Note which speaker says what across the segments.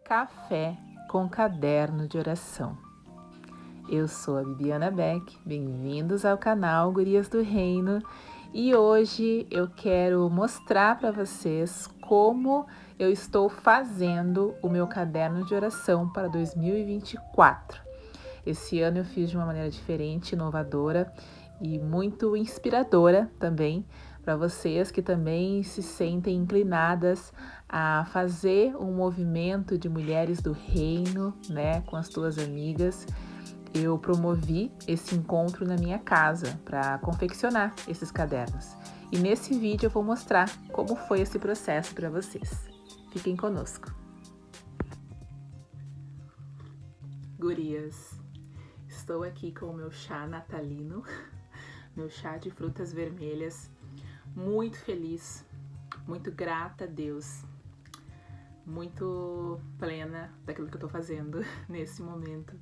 Speaker 1: Café com Caderno de Oração. Eu sou a Bibiana Beck, bem-vindos ao canal Gurias do Reino e hoje eu quero mostrar para vocês como eu estou fazendo o meu caderno de oração para 2024. Esse ano eu fiz de uma maneira diferente, inovadora e muito inspiradora também para vocês que também se sentem inclinadas a fazer um movimento de mulheres do reino, né, com as tuas amigas. Eu promovi esse encontro na minha casa para confeccionar esses cadernos. E nesse vídeo eu vou mostrar como foi esse processo para vocês. Fiquem conosco. Gurias, estou aqui com o meu chá natalino, meu chá de frutas vermelhas, muito feliz, muito grata a Deus, muito plena daquilo que eu tô fazendo nesse momento,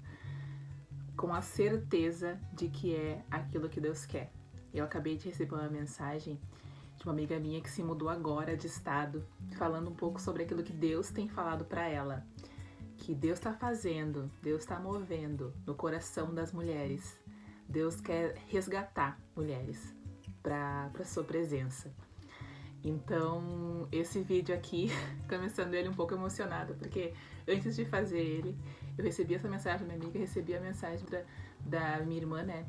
Speaker 1: com a certeza de que é aquilo que Deus quer. Eu acabei de receber uma mensagem de uma amiga minha que se mudou agora de estado, falando um pouco sobre aquilo que Deus tem falado para ela, que Deus está fazendo, Deus está movendo no coração das mulheres. Deus quer resgatar mulheres para sua presença. Então, esse vídeo aqui, começando ele um pouco emocionada, porque antes de fazer ele, eu recebi essa mensagem da minha amiga, recebi a mensagem da minha irmã, né,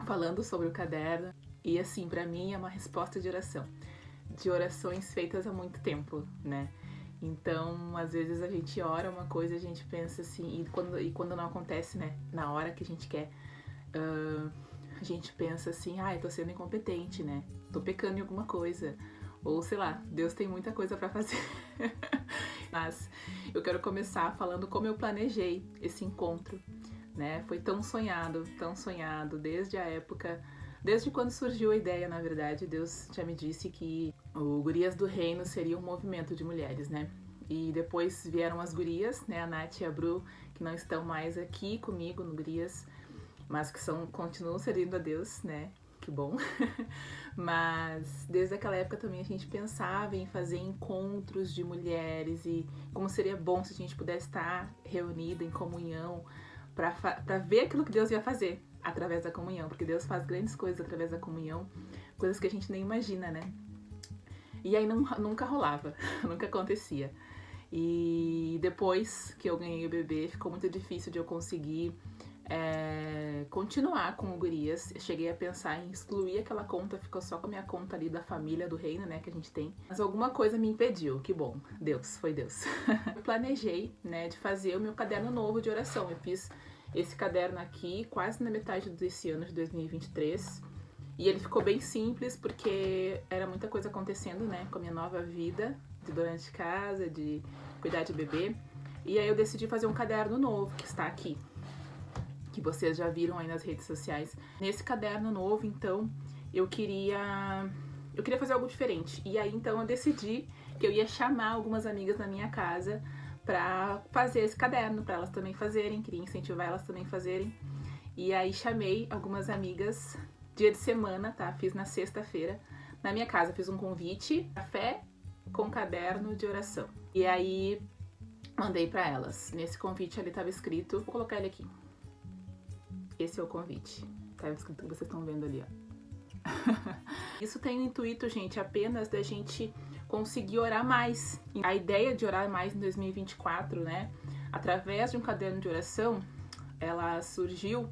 Speaker 1: falando sobre o caderno. E assim, para mim é uma resposta de oração, de orações feitas há muito tempo, né? Então, às vezes a gente ora uma coisa, a gente pensa assim, e quando não acontece, né, na hora que a gente quer, a gente pensa assim, eu tô sendo incompetente, né? Tô pecando em alguma coisa. Ou sei lá, Deus tem muita coisa pra fazer. Mas eu quero começar falando como eu planejei esse encontro, né? Foi tão sonhado, desde a época, desde quando surgiu a ideia, na verdade, Deus já me disse que o Gurias do Reino seria um movimento de mulheres, né? E depois vieram as gurias, né? A Nath e a Bru, que não estão mais aqui comigo no Gurias, mas que continuam servindo a Deus, né? Que bom. Mas desde aquela época também a gente pensava em fazer encontros de mulheres e como seria bom se a gente pudesse estar reunida em comunhão para ver aquilo que Deus ia fazer através da comunhão, porque Deus faz grandes coisas através da comunhão, coisas que a gente nem imagina, né? E aí nunca rolava, nunca acontecia. E depois que eu ganhei o bebê, ficou muito difícil de eu conseguir continuar com o Gurias. Eu cheguei a pensar em excluir aquela conta, ficou só com a minha conta ali da família do reino, né, que a gente tem. Mas alguma coisa me impediu, que bom, Deus, foi Deus. Eu planejei, né, de fazer o meu caderno novo de oração. Eu fiz esse caderno aqui quase na metade desse ano de 2023. E ele ficou bem simples porque era muita coisa acontecendo, né, com a minha nova vida de dona de casa, de cuidar de bebê. E aí eu decidi fazer um caderno novo, que está aqui, que vocês já viram aí nas redes sociais. Nesse caderno novo, então, eu queria fazer algo diferente. E aí, então, eu decidi que eu ia chamar algumas amigas na minha casa pra fazer esse caderno, pra elas também fazerem, queria incentivar elas também a fazerem. E aí, chamei algumas amigas, dia de semana, tá? Fiz na sexta-feira, na minha casa, fiz um convite, café com caderno de oração. E aí, mandei pra elas. Nesse convite ali tava escrito, vou colocar ele aqui. Esse é o convite, tá escrito que vocês estão vendo ali, ó. Isso tem o intuito, gente, apenas da gente conseguir orar mais. A ideia de orar mais em 2024, né, através de um caderno de oração, ela surgiu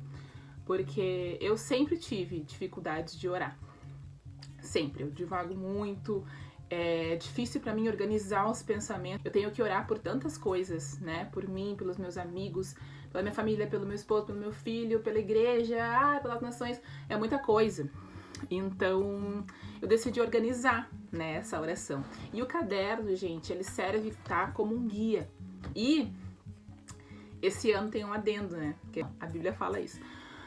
Speaker 1: porque eu sempre tive dificuldades de orar. Sempre, eu divago muito, é difícil pra mim organizar os pensamentos. Eu tenho que orar por tantas coisas, né, por mim, pelos meus amigos, pela minha família, pelo meu esposo, pelo meu filho, pela igreja, pelas nações, é muita coisa. Então, eu decidi organizar, né, essa oração. E o caderno, gente, ele serve, tá, como um guia. E esse ano tem um adendo, né, que a Bíblia fala isso,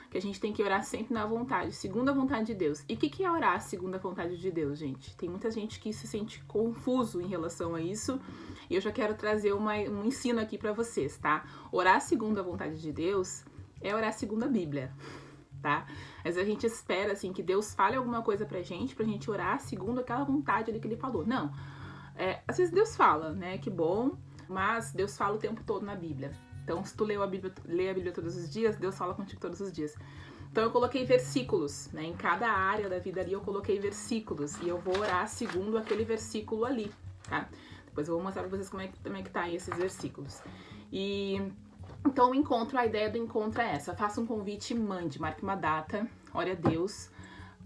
Speaker 1: que a gente tem que orar sempre na vontade, segundo a vontade de Deus. E o que é orar segundo a vontade de Deus, gente? Tem muita gente que se sente confuso em relação a isso, e eu já quero trazer um ensino aqui pra vocês, tá? Orar segundo a vontade de Deus é orar segundo a Bíblia, tá? Mas a gente espera, assim, que Deus fale alguma coisa pra gente orar segundo aquela vontade ali que Ele falou. Não, às vezes Deus fala, né, que bom, Mas Deus fala o tempo todo na Bíblia. Então, se tu lê a Bíblia todos os dias, Deus fala contigo todos os dias. Então, eu coloquei versículos, né? Em cada área da vida ali, eu coloquei versículos. E eu vou orar segundo aquele versículo ali, tá? Depois eu vou mostrar pra vocês como é que tá aí esses versículos. Então, o encontro, a ideia do encontro é essa. Faça um convite e mande, marque uma data, ore a Deus,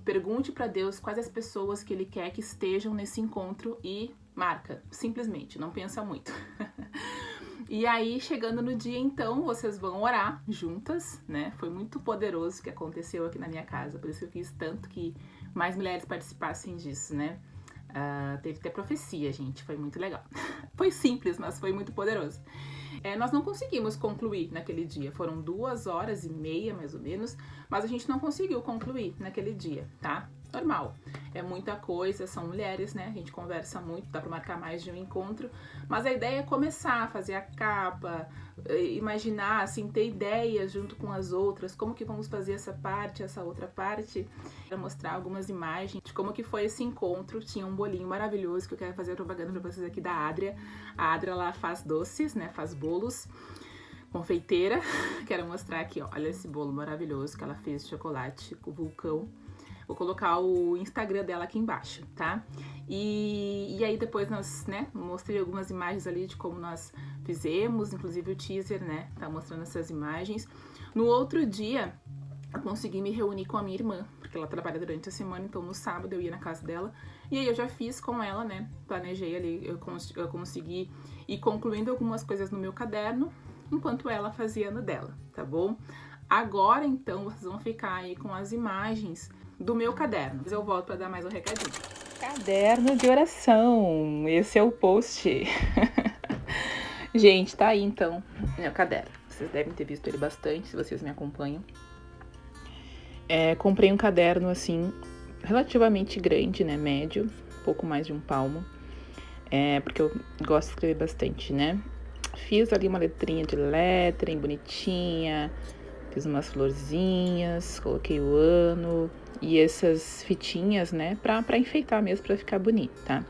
Speaker 1: pergunte pra Deus quais as pessoas que Ele quer que estejam nesse encontro e marca, simplesmente, não pensa muito. E aí, chegando no dia, então, vocês vão orar juntas, né? Foi muito poderoso o que aconteceu aqui na minha casa, por isso eu quis tanto que mais mulheres participassem disso, né? Teve até profecia, gente, foi muito legal. Foi simples, mas foi muito poderoso. Nós não conseguimos concluir naquele dia, foram 2h30, mais ou menos, mas a gente não conseguiu concluir naquele dia, tá? Normal, é muita coisa, são mulheres, né? A gente conversa muito, dá pra marcar mais de um encontro, mas a ideia é começar a fazer a capa, imaginar, assim, ter ideias junto com as outras, como que vamos fazer essa parte, essa outra parte, para mostrar algumas imagens de como que foi esse encontro. Tinha um bolinho maravilhoso que eu quero fazer propaganda pra vocês aqui da Adria. A Adria, ela faz doces, né? Faz bolos, confeiteira. Quero mostrar aqui, ó, olha esse bolo maravilhoso que ela fez de chocolate com vulcão. Vou colocar o Instagram dela aqui embaixo, tá? E aí depois nós, né, mostrei algumas imagens ali de como nós fizemos, inclusive o teaser, né, tá mostrando essas imagens. No outro dia, eu consegui me reunir com a minha irmã, porque ela trabalha durante a semana, então no sábado eu ia na casa dela. E aí eu já fiz com ela, né, planejei ali, eu consegui ir concluindo algumas coisas no meu caderno, enquanto ela fazia no dela, tá bom? Agora, então, vocês vão ficar aí com as imagens do meu caderno. Eu volto para dar mais um recadinho. Caderno de oração. Esse é o post. Gente, tá aí então meu caderno. Vocês devem ter visto ele bastante, se vocês me acompanham. Comprei um caderno assim, relativamente grande, né? Médio, pouco mais de um palmo. Porque eu gosto de escrever bastante, né? Fiz ali uma letrinha de lettering bonitinha. Fiz umas florzinhas, coloquei o ano e essas fitinhas, né, pra enfeitar mesmo, pra ficar bonito, tá?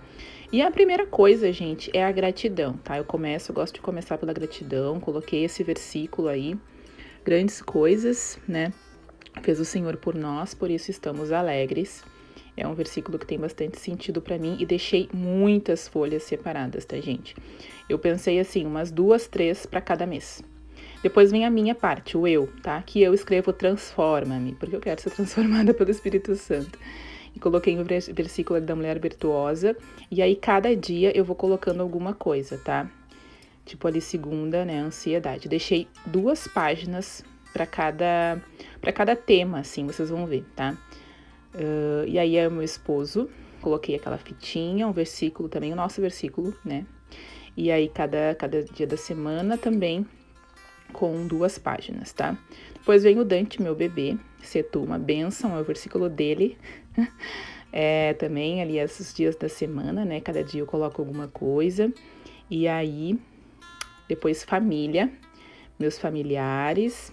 Speaker 1: E a primeira coisa, gente, é a gratidão, tá? Eu gosto de começar pela gratidão, coloquei esse versículo aí, grandes coisas, né, fez o Senhor por nós, por isso estamos alegres. É um versículo que tem bastante sentido pra mim e deixei muitas folhas separadas, tá, gente? Eu pensei assim, umas 2, 3 pra cada mês. Depois vem a minha parte, o eu, tá? Que eu escrevo transforma-me, porque eu quero ser transformada pelo Espírito Santo. E coloquei o versículo da mulher virtuosa, e aí cada dia eu vou colocando alguma coisa, tá? Tipo ali segunda, né, ansiedade. Deixei 2 páginas para cada tema, assim, vocês vão ver, tá? E aí é o meu esposo, coloquei aquela fitinha, um versículo também, o nosso versículo, né? E aí cada dia da semana também com 2 páginas, tá? Depois vem o Dante, meu bebê, se tu uma bênção, é o versículo dele. Também ali esses dias da semana, né? Cada dia eu coloco alguma coisa. E aí, depois família, meus familiares.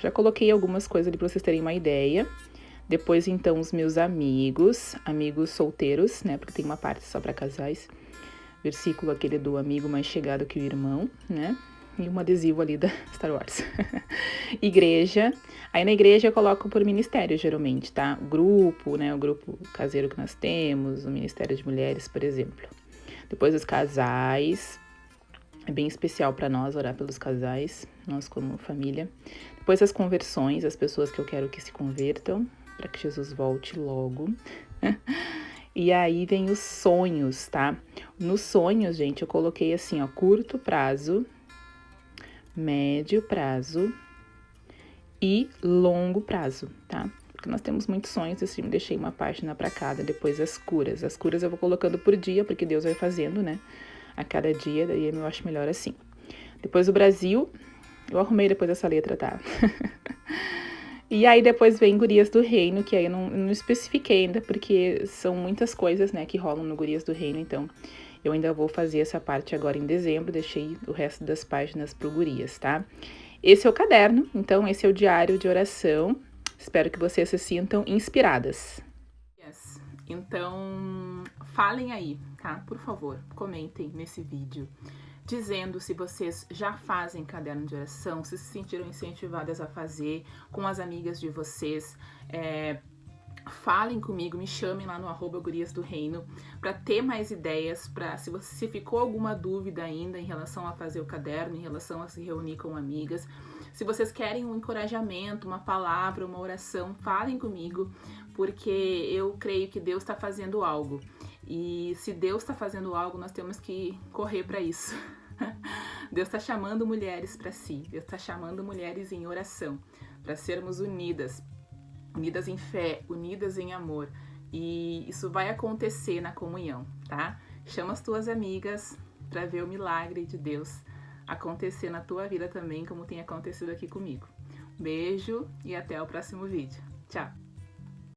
Speaker 1: Já coloquei algumas coisas ali pra vocês terem uma ideia. Depois, então, os meus amigos solteiros, né? Porque tem uma parte só pra casais. Versículo aquele do amigo mais chegado que o irmão, né? E um adesivo ali da Star Wars. Igreja. Aí na igreja eu coloco por ministério, geralmente, tá? O grupo, né? O grupo caseiro que nós temos, o Ministério de Mulheres, por exemplo. Depois os casais. É bem especial para nós orar pelos casais, nós como família. Depois as conversões, as pessoas que eu quero que se convertam, para que Jesus volte logo. E aí vem os sonhos, tá? Nos sonhos, gente, eu coloquei assim, ó, curto prazo, médio prazo e longo prazo, tá? Porque nós temos muitos sonhos, assim, deixei uma página para cada. Depois as curas. As curas eu vou colocando por dia, porque Deus vai fazendo, né? A cada dia, daí eu acho melhor assim. Depois o Brasil, eu arrumei depois essa letra, tá? E aí depois vem Gurias do Reino, que aí eu não especifiquei ainda, porque são muitas coisas, né, que rolam no Gurias do Reino, então eu ainda vou fazer essa parte agora em dezembro, deixei o resto das páginas pro Gurias, tá? Esse é o caderno, então esse é o diário de oração, espero que vocês se sintam inspiradas. Então, falem aí, tá? Por favor, comentem nesse vídeo, dizendo se vocês já fazem caderno de oração, se sentiram incentivadas a fazer com as amigas de vocês. Falem comigo, me chamem lá no @guriasdoreino para ter mais ideias, para se ficou alguma dúvida ainda em relação a fazer o caderno, em relação a se reunir com amigas. Se vocês querem um encorajamento, uma palavra, uma oração, falem comigo, porque eu creio que Deus está fazendo algo. E se Deus está fazendo algo, nós temos que correr para isso. Deus está chamando mulheres para si, Deus está chamando mulheres em oração, para sermos unidas em fé, unidas em amor. E isso vai acontecer na comunhão, tá? Chama as tuas amigas para ver o milagre de Deus acontecer na tua vida também, como tem acontecido aqui comigo. Beijo e até o próximo vídeo. Tchau!